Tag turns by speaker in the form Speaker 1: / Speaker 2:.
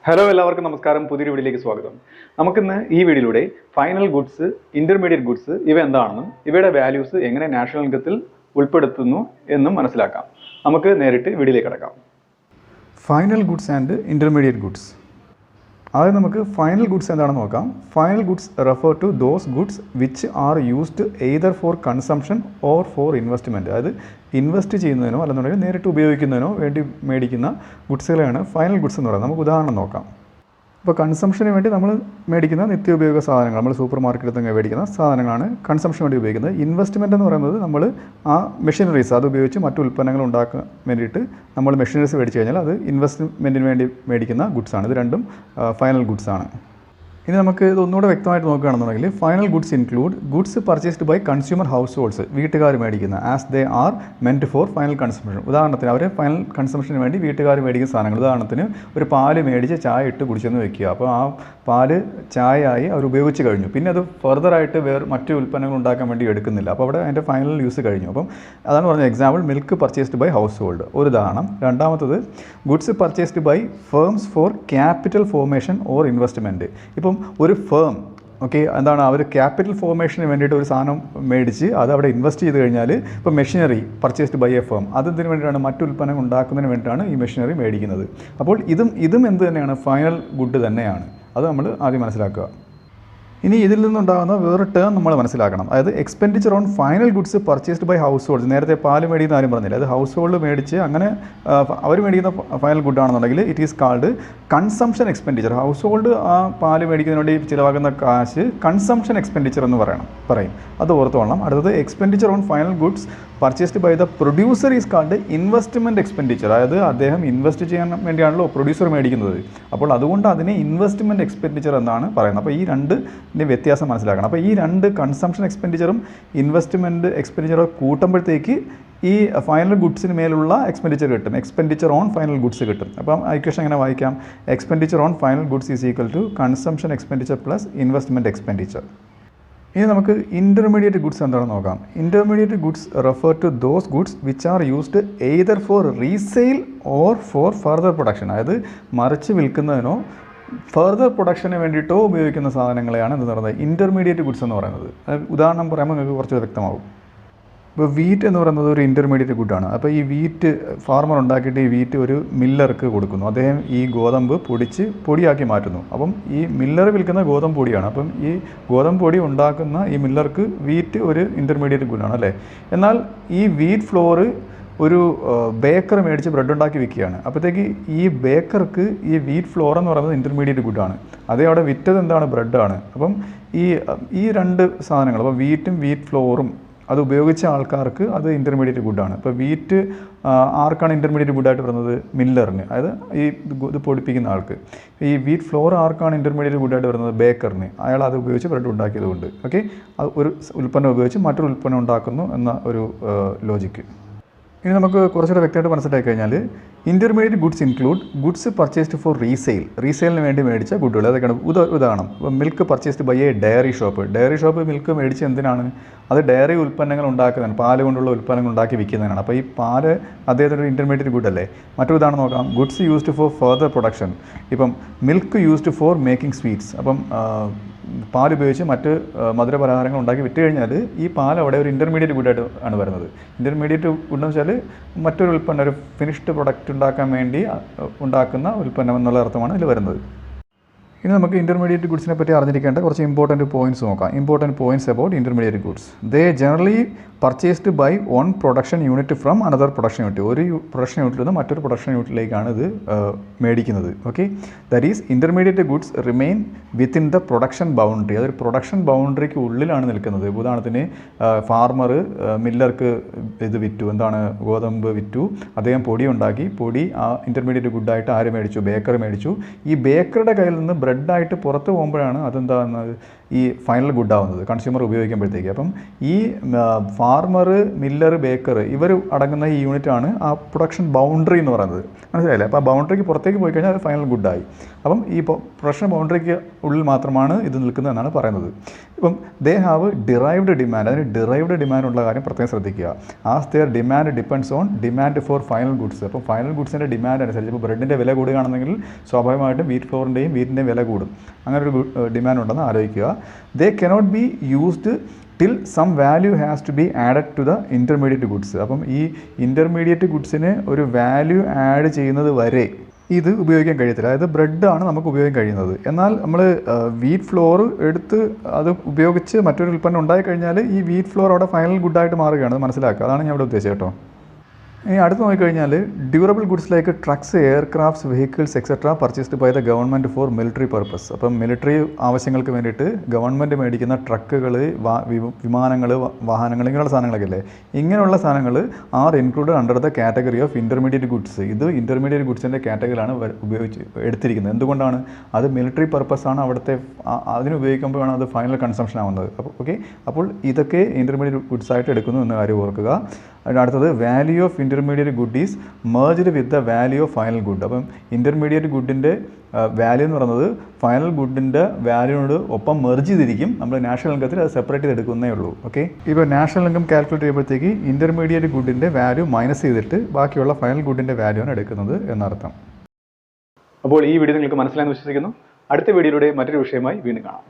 Speaker 1: Hello എല്ലാവർക്കും നമസ്കാരം. പുതിയൊരു വീഡിയോയിലേക്ക് സ്വാഗതം. നമുക്കിന്ന് ഈ വീഡിയോയിലൂടെ ഫൈനൽ ഗുഡ്സ്, ഇന്റർമീഡിയറ്റ് ഗുഡ്സ് ഇവ എന്താണെന്നും ഇവയുടെ വാല്യൂസ് എങ്ങനെ നാഷണൽ ഇൻകത്തിൽ ഉൾപ്പെടുത്തുന്നു എന്നും മനസ്സിലാക്കാം. നമുക്ക് നേരിട്ട് വീഡിയോയിലേക്ക് കടക്കാം.
Speaker 2: Final goods and intermediate goods. ആദ്യം നമുക്ക് ഫൈനൽ ഗുഡ്സ് എന്താണെന്ന് നോക്കാം. Final goods refer to those goods which are used either for consumption or for investment. അതായത് ഇൻവെസ്റ്റ് ചെയ്യുന്നതിനോ അല്ലെന്നുണ്ടെങ്കിൽ നേരിട്ട് ഉപയോഗിക്കുന്നതിനോ വേണ്ടി മേടിക്കുന്ന ഗുഡ്സുകളെയാണ് ഫൈനൽ ഗുഡ്സ് എന്ന് പറയുന്നത്. നമുക്ക് ഉദാഹരണം നോക്കാം. ഇപ്പോൾ കൺസംഷന് വേണ്ടി നമ്മൾ മേടിക്കുന്ന നിത്യോപയോഗ സാധനങ്ങൾ, നമ്മൾ സൂപ്പർ മാർക്കറ്റിൽ നിന്ന് മേടിക്കുന്ന സാധനങ്ങളാണ് കൺസംഷന് വേണ്ടി ഉപയോഗിക്കുന്നത്. ഇൻവെസ്റ്റ്മെൻറ്റ് എന്ന് പറയുന്നത് നമ്മൾ ആ മെഷീനറീസ് അത് ഉപയോഗിച്ച് മറ്റു ഉൽപ്പന്നങ്ങൾ ഉണ്ടാക്കാൻ വേണ്ടിയിട്ട് നമ്മൾ മെഷീനറീസ് മേടിച്ച് കഴിഞ്ഞാൽ അത് ഇൻവെസ്റ്റ്മെൻറ്റിന് വേണ്ടി മേടിക്കുന്ന ഗുഡ്സാണ്. ഇത് രണ്ടും ഫൈനൽ ഗുഡ്സാണ്. ഇനി നമുക്ക് ഇത് ഒന്നുകൂടെ വ്യക്തമായിട്ട് നോക്കുകയാണെന്നുണ്ടെങ്കിൽ final goods include goods purchased by consumer households, വീട്ടുകാർ മേടിക്കുന്ന, as they are meant for final consumption. ഉദാഹരണത്തിന് അവർ ഫൈനൽ കൺസംഷന് വേണ്ടി വീട്ടുകാർ മേടിക്കുന്ന സാധനങ്ങൾ, ഉദാഹരണത്തിന് ഒരു പാല് മേടിച്ച് ചായ ഇട്ട് കുടിച്ചെന്ന് വെക്കുക. അപ്പോൾ ആ പാല് ചായയായി അവർ ഉപയോഗിച്ച് കഴിഞ്ഞു, പിന്നെ അത് ഫർദറായിട്ട് മറ്റു ഉൽപ്പന്നങ്ങൾ ഉണ്ടാക്കാൻ വേണ്ടി എടുക്കുന്നില്ല. അപ്പോൾ അവിടെ അതിൻ്റെ ഫൈനൽ യൂസ് കഴിഞ്ഞു. അപ്പം അതാണ് പറഞ്ഞ example milk purchased by household, ഒരു ഉദാഹരണം. രണ്ടാമത്തത് goods purchased by firms for capital formation or investment. ഇപ്പം ഒരു ഫേം എന്താണ് അവർ ക്യാപിറ്റൽ ഫോർമേഷന് വേണ്ടിയിട്ട് ഒരു സാധനം മേടിച്ച് അത് അവിടെ ഇൻവെസ്റ്റ് ചെയ്ത് കഴിഞ്ഞാൽ ഇപ്പോൾ machinery purchased by a firm, അതിന് വേണ്ടിയിട്ടാണ് മറ്റു ഉൽപ്പന്നം ഉണ്ടാക്കുന്നതിന് വേണ്ടിയിട്ടാണ് ഈ മെഷീനറി മേടിക്കുന്നത്. അപ്പോൾ ഇതും എന്ത് തന്നെയാണ്, ഫൈനൽ ഗുഡ് തന്നെയാണ്. അത് നമ്മൾ ആദ്യം മനസ്സിലാക്കുക. ഇനി ഇതിൽ നിന്നുണ്ടാകുന്ന വേറെ ടേം നമ്മൾ മനസ്സിലാക്കണം. അതായത് expenditure on final goods purchased by household. നേരത്തെ പാല് മേടിക്കുന്ന ആരും പറഞ്ഞില്ല, അത് ഹൗസ് ഹോൾഡ് മേടിച്ച് അങ്ങനെ അവർ മേടിക്കുന്ന ഫൈനൽ ഗുഡ് ആണെന്നുണ്ടെങ്കിൽ it is called consumption expenditure. House hold ആ പാല് മേടിക്കുന്നതിന് വേണ്ടി ചിലവാക്കുന്ന കാശ് കൺസംഷൻ എക്സ്പെൻഡിച്ചർ എന്ന് പറയും. അത് ഓർത്തോളണം. അടുത്തത് expenditure on final goods purchased by the producer is called investment expenditure. അതായത് അദ്ദേഹം ഇൻവെസ്റ്റ് ചെയ്യാൻ വേണ്ടിയാണല്ലോ പ്രൊഡ്യൂസർ മേടിക്കുന്നത്. അപ്പോൾ അതുകൊണ്ട് അതിനെ ഇൻവെസ്റ്റ്മെൻറ്റ് എക്സ്പെൻഡിച്ചർ എന്നാണ് പറയുന്നത്. അപ്പോൾ ഈ രണ്ടിൻ്റെ വ്യത്യാസം മനസ്സിലാക്കണം. അപ്പോൾ ഈ രണ്ട് കൺസംഷൻ എക്സ്പെൻഡിച്ചറും ഇൻവെസ്റ്റ്മെൻറ്റ് എക്സ്പെൻഡിച്ചറും കൂട്ടുമ്പോഴത്തേക്ക് ഈ ഫൈനൽ ഗുഡ്സിന് മേലുള്ള എക്സ്പെൻഡിച്ചർ കിട്ടും, എക്സ്പെൻഡിച്ചർ ഓൺ ഫൈനൽ ഗുഡ്സ് കിട്ടും. അപ്പം ഇക്വേഷൻ എങ്ങനെ വായിക്കാം? Expenditure on final goods is equal to consumption expenditure plus investment expenditure. ഇനി നമുക്ക് ഇൻ്റർമീഡിയറ്റ് ഗുഡ്സ് എന്താണെന്ന് നോക്കാം. Intermediate goods refer to those goods which are used either for resale or for further production. അതായത് മറിച്ച് വിൽക്കുന്നതിനോ further production വേണ്ടിയിട്ടോ ഉപയോഗിക്കുന്ന സാധനങ്ങളെയാണ് എന്ത് പറയുന്നത്, intermediate goods എന്ന് പറയുന്നത്. ഉദാഹരണം പറയുമ്പോൾ നിങ്ങൾക്ക് കുറച്ച് വ്യക്തമാകും. ഇപ്പോൾ വീറ്റ് എന്ന് പറയുന്നത് ഒരു ഇൻ്റർമീഡിയറ്റ് ഗുഡാണ്. അപ്പോൾ ഈ വീറ്റ് ഫാർമർ ഉണ്ടാക്കിയിട്ട് ഈ വീറ്റ് ഒരു മില്ലർക്ക് കൊടുക്കുന്നു. അദ്ദേഹം ഈ ഗോതമ്പ് പൊടിച്ച് പൊടിയാക്കി മാറ്റുന്നു. അപ്പം ഈ മില്ലർ വിൽക്കുന്ന ഗോതമ്പ് പൊടിയാണ്. അപ്പം ഈ ഗോതമ്പ് പൊടി ഉണ്ടാക്കുന്ന ഈ മില്ലർക്ക് വീറ്റ് ഒരു ഇൻ്റർമീഡിയറ്റ് ഗുഡാണ് അല്ലേ. എന്നാൽ ഈ വീറ്റ് ഫ്ലോർ ഒരു ബേക്കർ മേടിച്ച് ബ്രെഡ് ഉണ്ടാക്കി വിൽക്കുകയാണ്. അപ്പോഴത്തേക്ക് ഈ ബേക്കർക്ക് ഈ വീറ്റ് ഫ്ലോർ എന്ന് പറയുന്നത് ഇൻ്റർമീഡിയറ്റ് ഗുഡാണ്. അതേ അവിടെ വിറ്റത് എന്താണ്, ബ്രെഡാണ്. അപ്പം ഈ രണ്ട് സാധനങ്ങൾ, അപ്പോൾ വീറ്റും വീറ്റ് ഫ്ലോറും അത് ഉപയോഗിച്ച ആൾക്കാർക്ക് അത് ഇൻ്റർമീഡിയറ്റ് ഗുഡാണ്. ഇപ്പോൾ വീറ്റ് ആർക്കാണ് ഇൻ്റർമീഡിയറ്റ് ഗുഡായിട്ട് വരുന്നത്, മില്ലറിന്, അതായത് ഇത് പൊടിപ്പിക്കുന്ന ആൾക്ക്. ഈ വീറ്റ് ഫ്ലോർ ആർക്കാണ് ഇൻ്റർമീഡിയറ്റ് ഗുഡായിട്ട് വരുന്നത്, ബേക്കറിന്. അയാൾ അത് ഉപയോഗിച്ച് ബ്രെഡ് ഉണ്ടാക്കിയതുകൊണ്ട് അത് ഒരു ഉൽപ്പന്നം ഉപയോഗിച്ച് മറ്റൊരു ഉൽപ്പന്നം ഉണ്ടാക്കുന്നു എന്ന ഒരു ലോജിക്ക്. ഇനി നമുക്ക് കുറച്ചുകൂടെ വ്യക്തമായിട്ട് മനസ്സിലാക്കി കഴിഞ്ഞാൽ intermediate goods include goods purchased for റീസെയിലിന് വേണ്ടി മേടിച്ച ഗുഡുകൾ. അതൊക്കെയാണ് ഉദാഹരണം. ഇപ്പോൾ milk purchased by a dairy shop milk മേടിച്ച് എന്തിനാണ്, അത് ഡയറി ഉൽപ്പന്നങ്ങൾ ഉണ്ടാക്കുന്നതാണ്, പാല് കൊണ്ടുള്ള ഉൽപ്പന്നങ്ങൾ ഉണ്ടാക്കി വിൽക്കുന്നതിനാണ്. അപ്പോൾ ഈ പാല് അദ്ദേഹത്തിൻ്റെ ഒരു ഇൻ്റർമീഡിയറ്റ് ഗുഡ് അല്ലേ. മറ്റൊരു ഉദാഹരണം നോക്കാം. Goods used for further production. ഇപ്പം milk used for making sweets. അപ്പം പാൽ ഉപയോഗിച്ച് മറ്റ് മധുരപലഹാരങ്ങൾ ഉണ്ടാക്കി വിറ്റ് കഴിഞ്ഞാൽ ഈ പാൽ അവിടെ ഒരു ഇൻ്റർമീഡിയറ്റ് ഗുഡായിട്ട് ആണ് വരുന്നത്. ഇൻ്റർമീഡിയറ്റ് ഗുഡെന്ന് വെച്ചാൽ മറ്റൊരു ഉൽപ്പന്നം, ഒരു ഫിനിഷ്ഡ് പ്രൊഡക്റ്റ് ഉണ്ടാക്കാൻ വേണ്ടി ഉണ്ടാക്കുന്ന ഉൽപ്പന്നം എന്നുള്ള അർത്ഥമാണ് ഇതിൽ വരുന്നത്. ഇനി നമുക്ക് ഇൻ്റർമീഡിയറ്റ് ഗുഡ്സിനെ പറ്റി അറിഞ്ഞിരിക്കേണ്ട കുറച്ച് ഇമ്പോർട്ടൻറ്റ് പോയിൻറ്റ്സ് നോക്കാം. Important points about intermediate goods. They generally purchased by one production unit from another production unit. ഒരു പ്രൊഡക്ഷൻ യൂണിറ്റിൽ നിന്ന് മറ്റൊരു പ്രൊഡക്ഷൻ യൂണിറ്റിലേക്കാണ് ഇത് മേടിക്കുന്നത്. That is intermediate goods remain within the production boundary. അതൊരു പ്രൊഡക്ഷൻ ബൗണ്ടറിക്ക് ഉള്ളിലാണ് നിൽക്കുന്നത്. ഉദാഹരണത്തിന് ഫാർമർ മില്ലർക്ക് ഇത് വിറ്റു, എന്താണ്, ഗോതമ്പ് വിറ്റു. അദ്ദേഹം പൊടി ഉണ്ടാക്കി, പൊടി ആ ഇൻ്റർമീഡിയറ്റ് ഗുഡായിട്ട് ആര് മേടിച്ചു, ബേക്കർ മേടിച്ചു. ഈ ബേക്കറുടെ കയ്യിൽ നിന്ന് ബ്രെഡായിട്ട് പുറത്ത് പോകുമ്പോഴാണ് അതെന്താകുന്നത് ഈ ഫൈനൽ ഗുഡ് ആവുന്നത് കൺസ്യൂമർ ഉപയോഗിക്കുമ്പോഴത്തേക്ക്. അപ്പം ഈ ഫാർമർ, മില്ലർ, ബേക്കർ ഇവർ അടങ്ങുന്ന ഈ യൂണിറ്റാണ് ആ പ്രൊഡക്ഷൻ ബൗണ്ടറി എന്ന് പറയുന്നത്. മനസ്സിലായില്ലേ? അപ്പോൾ ആ ബൗണ്ടറിക്ക് പുറത്തേക്ക് പോയി കഴിഞ്ഞാൽ അത് ഫൈനൽ ഗുഡായി. അപ്പം ഈ പ്രൊഡക്ഷൻ ബൗണ്ടറിക്ക് ഉള്ളിൽ മാത്രമാണ് ഇത് നിൽക്കുന്നത് എന്നാണ് പറയുന്നത്. ഇപ്പം ദേ ഹാവ് ഡിറൈവ്ഡ് ഡിമാൻഡ്. അതിന് ഡിറൈവ്ഡ് ഡിമാൻഡ് ഉള്ള കാര്യം പ്രത്യേകം ശ്രദ്ധിക്കുക. As there demand depends on demand for final goods. അപ്പോൾ ഫൈനൽ ഗുഡ്സിൻ്റെ ഡിമാൻഡ് അനുസരിച്ച് ഇപ്പോൾ ബ്രെഡിൻ്റെ വില കൂടുകയാണെന്നെങ്കിൽ സ്വാഭാവികമായിട്ടും വീറ്റ് ഫ്ലോറിൻ്റെയും വീറ്റിൻ്റെയും വില കൂടും. അങ്ങനെ ഒരു ഡിമാൻഡ് ഉണ്ടെന്ന് ആലോചിക്കുക. They cannot be used till some value has to be added to the intermediate goods. അപ്പം ഈ ഇൻ്റർമീഡിയറ്റ് ഗുഡ്സിന് ഒരു വാല്യൂ ആഡ് ചെയ്യുന്നത് വരെ ഇത് ഉപയോഗിക്കാൻ കഴിയത്തില്ല. അതായത് ബ്രെഡാണ് നമുക്ക് ഉപയോഗിക്കാൻ കഴിയുന്നത്. എന്നാൽ നമ്മൾ വീറ്റ് ഫ്ലോർ എടുത്ത് അത് ഉപയോഗിച്ച് മറ്റൊരു ഉൽപ്പന്നം ഉണ്ടായിക്കഴിഞ്ഞാൽ ഈ വീറ്റ് ഫ്ലോർ അവിടെ ഫൈനൽ ഗുഡായിട്ട് മാറുകയാണ്. അത് മനസ്സിലാക്കുക. അതാണ് ഞാൻ ഇവിടെ ഉദ്ദേശിച്ചത് കേട്ടോ. ഇനി അടുത്ത് നോക്കിക്കഴിഞ്ഞാൽ durable goods like trucks, aircrafts, vehicles etcetera purchased by the government for military purpose. അപ്പം മിലിറ്ററി ആവശ്യങ്ങൾക്ക് വേണ്ടിയിട്ട് ഗവൺമെൻറ് മേടിക്കുന്ന ട്രക്കുകൾ, വിമാനങ്ങൾ, വാഹനങ്ങൾ, ഇങ്ങനെയുള്ള സാധനങ്ങളൊക്കെ അല്ലേ, ഇങ്ങനെയുള്ള സാധനങ്ങൾ are included under the category of intermediate goods. ഇത് ഇൻ്റർമീഡിയറ്റ് ഗുഡ്സിൻ്റെ കാറ്റഗറിയാണ് എടുത്തിരിക്കുന്നത്. എന്തുകൊണ്ടാണ്? അത് മിലിറ്ററി പർപ്പസാണ്. അവിടുത്തെ അതിന് ഉപയോഗിക്കുമ്പോഴാണ് അത് ഫൈനൽ കൺസംഷൻ ആവുന്നത്. അപ്പോൾ ഓക്കെ, അപ്പോൾ ഇതൊക്കെ ഇൻ്റർമീഡിയറ്റ് ഗുഡ്സ് ആയിട്ട് എടുക്കുന്നു എന്ന കാര്യം ഓർക്കുക. അടുത്തത് value of intermediate good is merged with the value of final good. അപ്പം ഇൻ്റർമീഡിയറ്റ് ഗുഡിൻ്റെ വാല്യൂ എന്ന് പറയുന്നത് ഫൈനൽ ഗുഡിൻ്റെ വാല്യൂനോട് ഒപ്പം മെർജ് ചെയ്തിരിക്കും. നമ്മൾ നാഷണൽ ഇൻകത്തിൽ അത് സെപ്പറേറ്റ് ചെയ്തെടുക്കുന്നേ ഉള്ളൂ. ഓക്കെ, ഇപ്പോൾ നാഷണൽ ഇൻകം കാൽക്കുലേറ്റ് ചെയ്യുമ്പോഴത്തേക്ക് ഇൻ്റർമീഡിയറ്റ് ഗുഡിൻ്റെ വാല്യൂ മൈനസ് ചെയ്തിട്ട് ബാക്കിയുള്ള ഫൈനൽ ഗുഡിൻ്റെ വാല്യൂ ആണ് എടുക്കുന്നത് എന്നർത്ഥം.
Speaker 1: അപ്പോൾ ഈ വീഡിയോ നിങ്ങൾക്ക് മനസ്സിലായെന്ന് വിശ്വസിക്കുന്നു. അടുത്ത വീഡിയോയിലൂടെ മറ്റൊരു വിഷയമായി വീണ്ടും കാണാം.